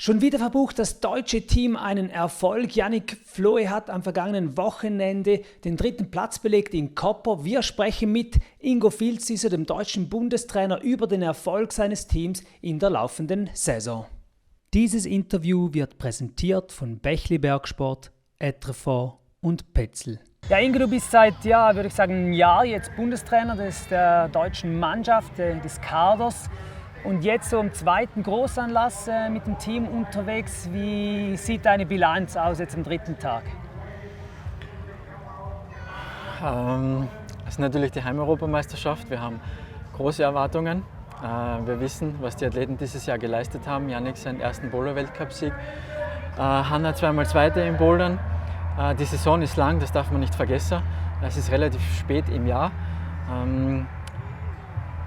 Schon wieder verbucht das deutsche Team einen Erfolg. Yannick Flohe hat am vergangenen Wochenende den 3. Platz belegt in Koper. Wir sprechen mit Ingo Filzisser, dem deutschen Bundestrainer, über den Erfolg seines Teams in der laufenden Saison. Dieses Interview wird präsentiert von Bächli Bergsport, Etrefort und Petzl. Ja, Ingo, du bist seit, würde ich sagen, einem Jahr jetzt Bundestrainer der deutschen Mannschaft, des Kaders. Und jetzt so im zweiten Großanlass mit dem Team unterwegs. Wie sieht deine Bilanz aus jetzt am 3. Tag? Es ist natürlich die Heimeuropameisterschaft. Wir haben große Erwartungen. Wir wissen, was die Athleten dieses Jahr geleistet haben. Yannick seinen ersten Bowler-Weltcup-Sieg. Hanna zweimal Zweite im Bouldern. Die Saison ist lang, das darf man nicht vergessen. Es ist relativ spät im Jahr.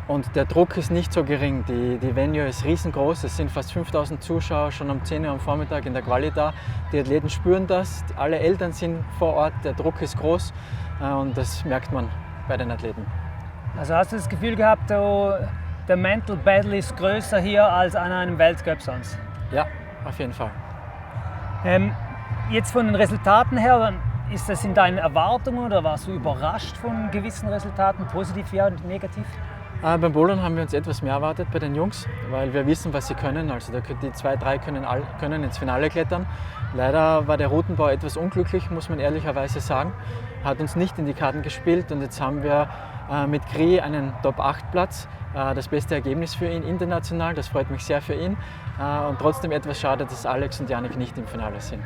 Und der Druck ist nicht so gering. Die Venue ist riesengroß. Es sind fast 5000 Zuschauer schon um 10 Uhr am Vormittag in der Quali da. Die Athleten spüren das. Alle Eltern sind vor Ort. Der Druck ist groß. Und das merkt man bei den Athleten. Also hast du das Gefühl gehabt, der Mental Battle ist größer hier als an einem Weltcup sonst? Ja, auf jeden Fall. Jetzt von den Resultaten her, ist das in deinen Erwartungen oder warst du überrascht von gewissen Resultaten, positiv ja und negativ? Beim Bouldern haben wir uns etwas mehr erwartet bei den Jungs, weil wir wissen, was sie können. Also die 2, 3 können ins Finale klettern. Leider war der Routenbau etwas unglücklich, muss man ehrlicherweise sagen. Hat uns nicht in die Karten gespielt und jetzt haben wir mit Kri einen Top-8-Platz. Das beste Ergebnis für ihn international, das freut mich sehr für ihn. Und trotzdem etwas schade, dass Alex und Yannick nicht im Finale sind.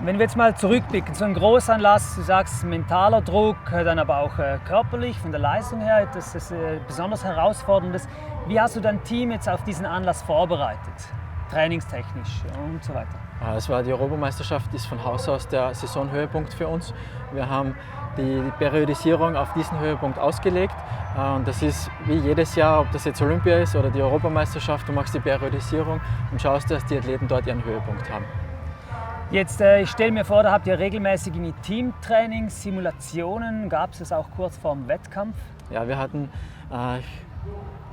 Wenn wir jetzt mal zurückblicken, so ein Großanlass, du sagst mentaler Druck, dann aber auch körperlich, von der Leistung her, das ist besonders herausforderndes. Wie hast du dein Team jetzt auf diesen Anlass vorbereitet, trainingstechnisch und so weiter? Die Europameisterschaft ist von Haus aus der Saisonhöhepunkt für uns. Wir haben die Periodisierung auf diesen Höhepunkt ausgelegt. Und das ist wie jedes Jahr, ob das jetzt Olympia ist oder die Europameisterschaft, du machst die Periodisierung und schaust, dass die Athleten dort ihren Höhepunkt haben. Jetzt, ich stelle mir vor, da habt ihr regelmäßig Teamtrainings, Simulationen. Gab es das auch kurz vor dem Wettkampf? Ja, wir hatten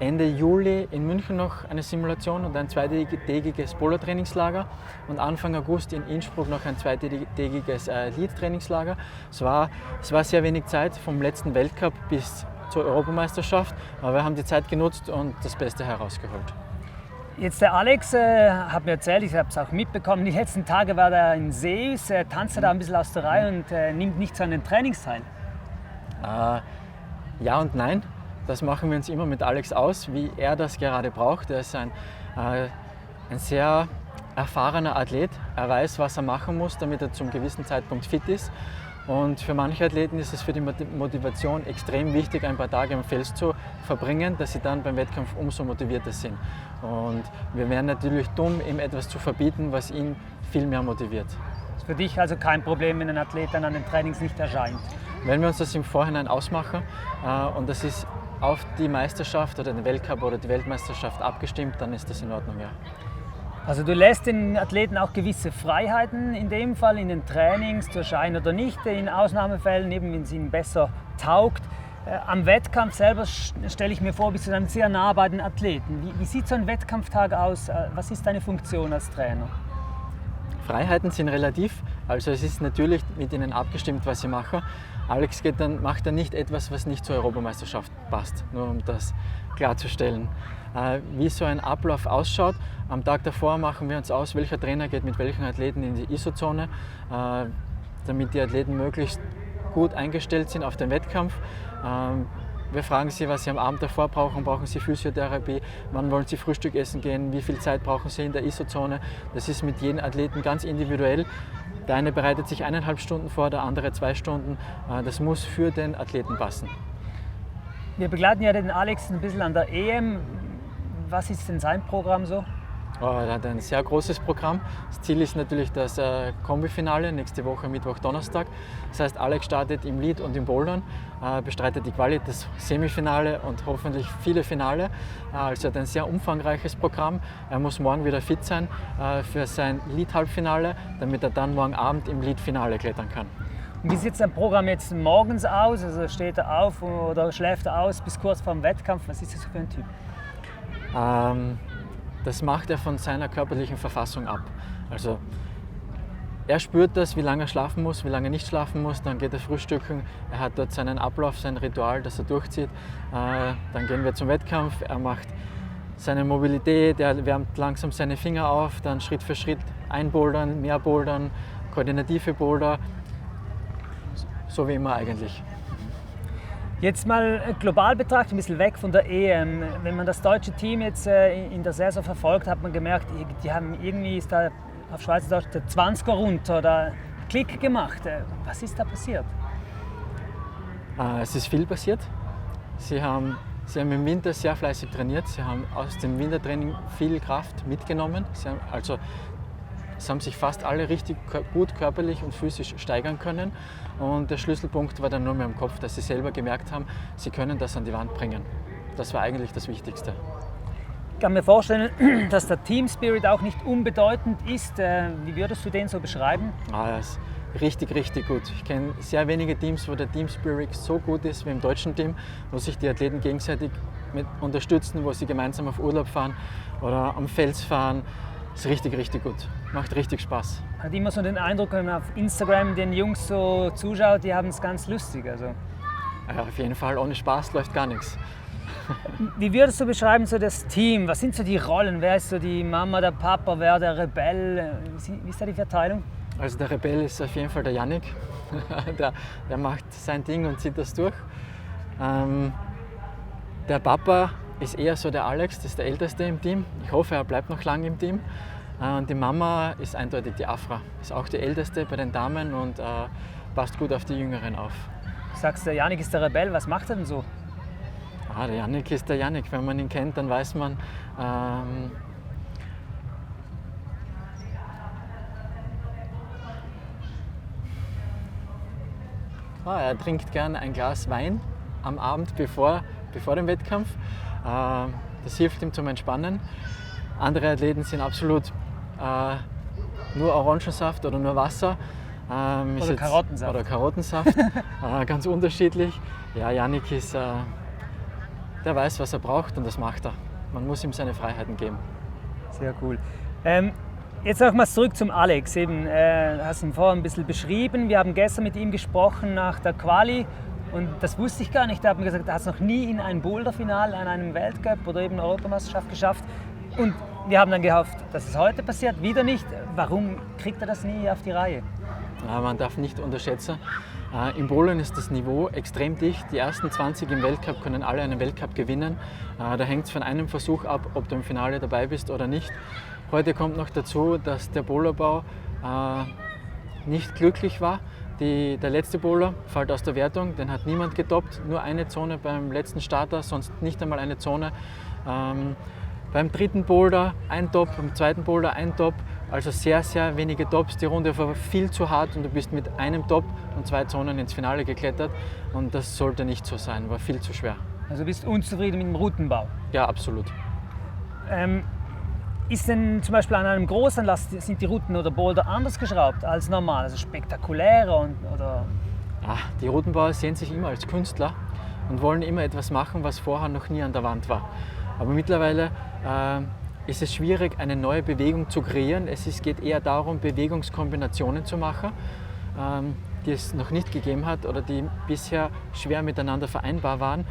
Ende Juli in München noch eine Simulation und ein 2-tägiges Polo-Trainingslager und Anfang August in Innsbruck noch ein 2-tägiges Lead-Trainingslager. Es war sehr wenig Zeit vom letzten Weltcup bis zur Europameisterschaft, aber wir haben die Zeit genutzt und das Beste herausgeholt. Jetzt der Alex hat mir erzählt, ich habe es auch mitbekommen, die letzten Tage war er in Sees, tanzt da ein bisschen aus der Reihe und nimmt nicht so an den Trainings teil. Ja und nein, das machen wir uns immer mit Alex aus, wie er das gerade braucht. Er ist ein sehr erfahrener Athlet, er weiß, was er machen muss, damit er zum gewissen Zeitpunkt fit ist. Und für manche Athleten ist es für die Motivation extrem wichtig, ein paar Tage im Fels zu verbringen, dass sie dann beim Wettkampf umso motivierter sind. Und wir wären natürlich dumm, ihm etwas zu verbieten, was ihn viel mehr motiviert. Ist für dich also kein Problem, wenn ein Athlet dann an den Trainings nicht erscheint? Wenn wir uns das im Vorhinein ausmachen und das ist auf die Meisterschaft oder den Weltcup oder die Weltmeisterschaft abgestimmt, dann ist das in Ordnung, ja. Also du lässt den Athleten auch gewisse Freiheiten, in dem Fall in den Trainings zu erscheinen oder nicht, in Ausnahmefällen, eben wenn es ihnen besser taugt. Am Wettkampf selber stelle ich mir vor, bist du dann sehr nah bei den Athleten. Wie sieht so ein Wettkampftag aus? Was ist deine Funktion als Trainer? Freiheiten sind relativ, also es ist natürlich mit ihnen abgestimmt, was sie machen. Alex macht dann nicht etwas, was nicht zur Europameisterschaft passt, nur um das klarzustellen. Wie so ein Ablauf ausschaut, am Tag davor machen wir uns aus, welcher Trainer geht mit welchen Athleten in die ISO-Zone, damit die Athleten möglichst gut eingestellt sind auf den Wettkampf. Wir fragen sie, was sie am Abend davor brauchen. Brauchen sie Physiotherapie? Wann wollen sie Frühstück essen gehen? Wie viel Zeit brauchen sie in der ISO-Zone? Das ist mit jedem Athleten ganz individuell. Der eine bereitet sich 1,5 Stunden vor, der andere 2 Stunden. Das muss für den Athleten passen. Wir begleiten ja den Alex ein bisschen an der EM. Was ist denn sein Programm so? Er hat ein sehr großes Programm. Das Ziel ist natürlich das Kombifinale nächste Woche, Mittwoch, Donnerstag. Das heißt, Alex startet im Lead und im Bouldern, bestreitet die Quali, das Semifinale und hoffentlich viele Finale. Also hat ein sehr umfangreiches Programm. Er muss morgen wieder fit sein für sein Lead-Halbfinale, damit er dann morgen Abend im Lead-Finale klettern kann. Und wie sieht sein Programm jetzt morgens aus? Also steht er auf oder schläft er aus bis kurz vor dem Wettkampf? Was ist das für ein Typ? das macht er von seiner körperlichen Verfassung ab. Also er spürt das, wie lange er schlafen muss, wie lange er nicht schlafen muss, dann geht er frühstücken, er hat dort seinen Ablauf, sein Ritual, das er durchzieht. Dann gehen wir zum Wettkampf, er macht seine Mobilität, er wärmt langsam seine Finger auf, dann Schritt für Schritt einbouldern, mehr bouldern, koordinative Boulder, so wie immer eigentlich. Jetzt mal global betrachtet, ein bisschen weg von der EM. Wenn man das deutsche Team jetzt in der Saison verfolgt, hat man gemerkt, die haben irgendwie, ist da auf Schweizerdeutsch der 20er runter oder Klick gemacht. Was ist da passiert? Es ist viel passiert. Sie haben im Winter sehr fleißig trainiert. Sie haben aus dem Wintertraining viel Kraft mitgenommen. Sie haben sich fast alle richtig gut körperlich und physisch steigern können. Und der Schlüsselpunkt war dann nur mehr im Kopf, dass sie selber gemerkt haben, sie können das an die Wand bringen. Das war eigentlich das Wichtigste. Ich kann mir vorstellen, dass der Team Spirit auch nicht unbedeutend ist. Wie würdest du den so beschreiben? Er ist richtig, richtig gut. Ich kenne sehr wenige Teams, wo der Team Spirit so gut ist wie im deutschen Team, wo sich die Athleten gegenseitig mit unterstützen, wo sie gemeinsam auf Urlaub fahren oder am Fels fahren. Ist richtig, richtig gut. Macht richtig Spaß. Man hat immer so den Eindruck, wenn man auf Instagram den Jungs so zuschaut, die haben es ganz lustig. Also. Ja, auf jeden Fall, ohne Spaß läuft gar nichts. Wie würdest du beschreiben so das Team? Was sind so die Rollen? Wer ist so die Mama, der Papa, wer der Rebell? Wie ist da die Verteilung? Also der Rebell ist auf jeden Fall der Yannick. der macht sein Ding und zieht das durch. Der Papa ist eher so der Alex, das ist der Älteste im Team. Ich hoffe, er bleibt noch lange im Team. Und die Mama ist eindeutig die Afra. Ist auch die Älteste bei den Damen und passt gut auf die Jüngeren auf. Du sagst, der Yannick ist der Rebell. Was macht er denn so? Der Yannick ist der Yannick. Wenn man ihn kennt, dann weiß man, er trinkt gern ein Glas Wein am Abend bevor dem Wettkampf. Das hilft ihm zum Entspannen. Andere Athleten sind absolut nur Orangensaft oder nur Wasser. Oder Karottensaft. Oder Karottensaft. Ganz unterschiedlich. Ja, Yannick ist, der weiß, was er braucht und das macht er. Man muss ihm seine Freiheiten geben. Sehr cool. Jetzt noch mal zurück zum Alex. Eben, hast ihn vorher ein bisschen beschrieben. Wir haben gestern mit ihm gesprochen nach der Quali. Und das wusste ich gar nicht. Er hat mir gesagt, er hat es noch nie in ein Boulderfinale an einem Weltcup oder eben Europameisterschaft geschafft. Und wir haben dann gehofft, dass es heute passiert, wieder nicht. Warum kriegt er das nie auf die Reihe? Man darf nicht unterschätzen, im Bouldern ist das Niveau extrem dicht. Die ersten 20 im Weltcup können alle einen Weltcup gewinnen. Da hängt es von einem Versuch ab, ob du im Finale dabei bist oder nicht. Heute kommt noch dazu, dass der Boulderbau nicht glücklich war. Der letzte Bowler fällt aus der Wertung, den hat niemand getoppt, nur eine Zone beim letzten Starter, sonst nicht einmal eine Zone. Beim dritten Boulder ein Top, beim zweiten Boulder ein Top, also sehr, sehr wenige Tops. Die Runde war viel zu hart und du bist mit einem Top und 2 Zonen ins Finale geklettert und das sollte nicht so sein, war viel zu schwer. Also bist du unzufrieden mit dem Routenbau? Ja, absolut. Ist denn zum Beispiel an einem Großanlass, sind die Routen oder Boulder anders geschraubt als normal, also spektakulärer? Oder? Die Routenbauer sehen sich immer als Künstler und wollen immer etwas machen, was vorher noch nie an der Wand war. Aber mittlerweile ist es schwierig, eine neue Bewegung zu kreieren. Es geht eher darum, Bewegungskombinationen zu machen, die es noch nicht gegeben hat oder die bisher schwer miteinander vereinbar waren.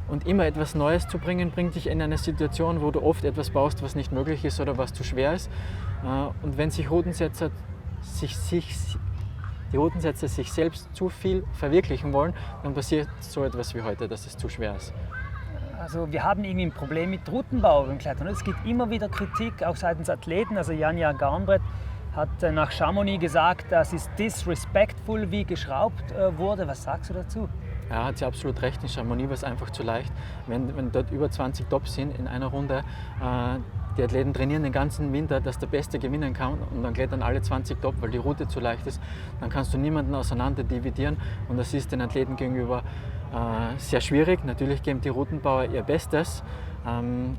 Und immer etwas Neues zu bringen, bringt dich in eine Situation, wo du oft etwas baust, was nicht möglich ist oder was zu schwer ist. Und wenn sich Routensetzer sich selbst zu viel verwirklichen wollen, dann passiert so etwas wie heute, dass es zu schwer ist. Also wir haben irgendwie ein Problem mit Routenbau beim Klettern. Es gibt immer wieder Kritik, auch seitens Athleten. Also Janja Garnbrett hat nach Chamonix gesagt, das ist disrespectful, wie geschraubt wurde. Was sagst du dazu? Ja, hat sie absolut recht. In Chamonix war es einfach zu leicht. Wenn dort über 20 Tops sind in einer Runde, die Athleten trainieren den ganzen Winter, dass der Beste gewinnen kann und dann klettern alle 20 Top, weil die Route zu leicht ist, dann kannst du niemanden auseinander dividieren und das ist den Athleten gegenüber sehr schwierig. Natürlich geben die Routenbauer ihr Bestes.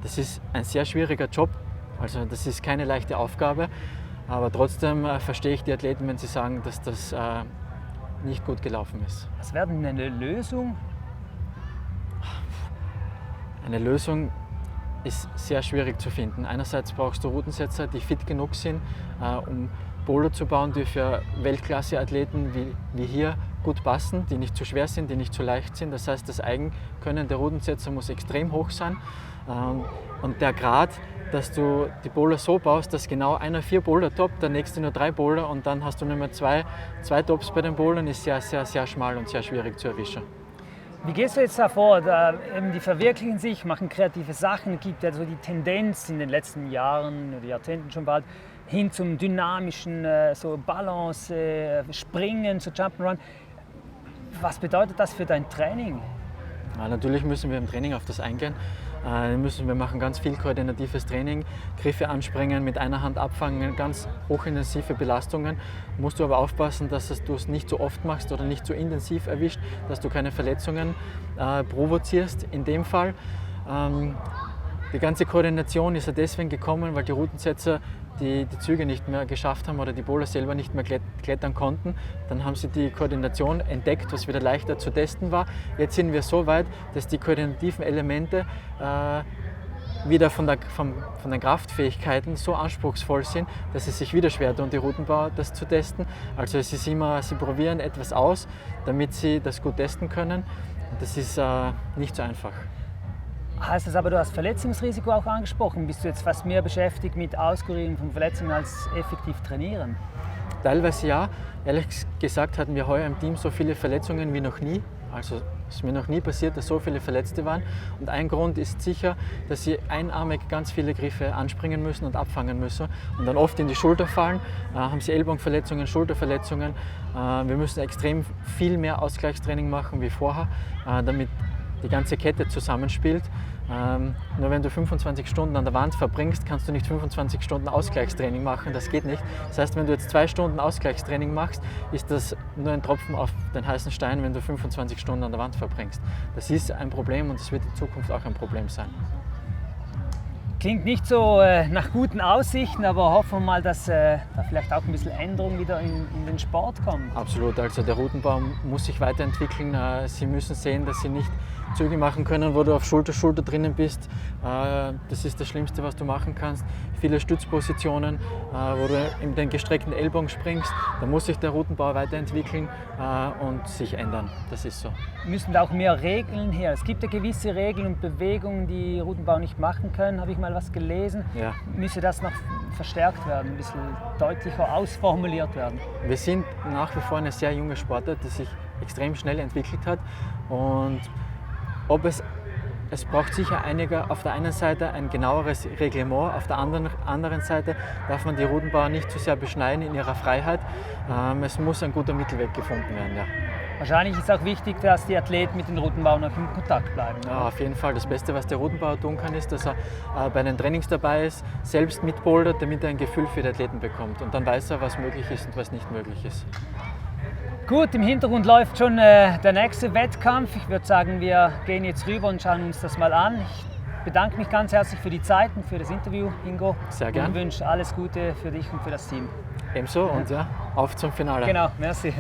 Das ist ein sehr schwieriger Job, also das ist keine leichte Aufgabe, aber trotzdem verstehe ich die Athleten, wenn sie sagen, dass das nicht gut gelaufen ist. Was wäre denn eine Lösung? Eine Lösung ist sehr schwierig zu finden. Einerseits brauchst du Routensetzer, die fit genug sind, um Boulder zu bauen, die für Weltklasse-Athleten wie hier gut passen, die nicht zu schwer sind, die nicht zu leicht sind. Das heißt, das Eigenkönnen der Routensetzer muss extrem hoch sein. Und der Grad, dass du die Boulder so baust, dass genau einer 4 Boulder toppt, der nächste nur 3 Boulder und dann hast du nur mehr zwei Tops bei den Bouldern, ist sehr, sehr, sehr schmal und sehr schwierig zu erwischen. Wie gehst du jetzt davor? Die verwirklichen sich, machen kreative Sachen, gibt ja so die Tendenz in den letzten Jahren oder Jahrzehnten schon bald hin zum dynamischen, so Balance, Springen, so Jump'n'Run. Was bedeutet das für dein Training? Ja, natürlich müssen wir im Training auf das eingehen. Wir machen ganz viel koordinatives Training, Griffe anspringen, mit einer Hand abfangen, ganz hochintensive Belastungen. Musst du aber aufpassen, dass du es nicht zu oft machst oder nicht zu intensiv erwischt, dass du keine Verletzungen provozierst in dem Fall. Die ganze Koordination ist ja deswegen gekommen, weil die Routensetzer die Züge nicht mehr geschafft haben oder die Boulder selber nicht mehr klettern konnten. Dann haben sie die Koordination entdeckt, was wieder leichter zu testen war. Jetzt sind wir so weit, dass die koordinativen Elemente wieder von den Kraftfähigkeiten so anspruchsvoll sind, dass es sich wieder schwer tun, die Routenbauer das zu testen. Also es ist immer, sie probieren etwas aus, damit sie das gut testen können. Das ist nicht so einfach. Heißt das aber, du hast Verletzungsrisiko auch angesprochen. Bist du jetzt fast mehr beschäftigt mit Auskurieren von Verletzungen als effektiv trainieren? Teilweise ja. Ehrlich gesagt hatten wir heuer im Team so viele Verletzungen wie noch nie. Also es ist mir noch nie passiert, dass so viele Verletzte waren. Und ein Grund ist sicher, dass sie einarmig ganz viele Griffe anspringen müssen und abfangen müssen und dann oft in die Schulter fallen. Haben sie Ellbogenverletzungen, Schulterverletzungen. Wir müssen extrem viel mehr Ausgleichstraining machen wie vorher, damit die ganze Kette zusammenspielt. Nur wenn du 25 Stunden an der Wand verbringst, kannst du nicht 25 Stunden Ausgleichstraining machen, das geht nicht. Das heißt, wenn du jetzt 2 Stunden Ausgleichstraining machst, ist das nur ein Tropfen auf den heißen Stein, wenn du 25 Stunden an der Wand verbringst. Das ist ein Problem und es wird in Zukunft auch ein Problem sein. Klingt nicht so nach guten Aussichten, aber hoffen wir mal, dass da vielleicht auch ein bisschen Änderung wieder in den Sport kommt. Absolut, also der Routenbau muss sich weiterentwickeln. Sie müssen sehen, dass sie nicht Züge machen können, wo du auf Schulter drinnen bist. Das ist das Schlimmste, was du machen kannst. Viele Stützpositionen, wo du in den gestreckten Ellbogen springst. Da muss sich der Routenbau weiterentwickeln und sich ändern. Das ist so. Müssen da auch mehr Regeln her? Es gibt ja gewisse Regeln und Bewegungen, die Routenbau nicht machen können, habe ich mal was gelesen. Ja. Müsste das noch verstärkt werden, ein bisschen deutlicher ausformuliert werden? Wir sind nach wie vor eine sehr junge Sportart, die sich extrem schnell entwickelt hat. Und es braucht sicher auf der einen Seite ein genaueres Reglement, auf der anderen Seite darf man die Routenbauer nicht zu sehr beschneiden in ihrer Freiheit. Es muss ein guter Mittelweg gefunden werden. Ja. Wahrscheinlich ist auch wichtig, dass die Athleten mit den Routenbauern auch in Kontakt bleiben. Ja, auf jeden Fall. Das Beste, was der Routenbauer tun kann, ist, dass er bei den Trainings dabei ist, selbst mitbouldert, damit er ein Gefühl für die Athleten bekommt. Und dann weiß er, was möglich ist und was nicht möglich ist. Gut, im Hintergrund läuft schon der nächste Wettkampf. Ich würde sagen, wir gehen jetzt rüber und schauen uns das mal an. Ich bedanke mich ganz herzlich für die Zeit und für das Interview, Ingo. Sehr gerne. Und wünsche alles Gute für dich und für das Team. Ebenso und ja, auf zum Finale. Genau, merci.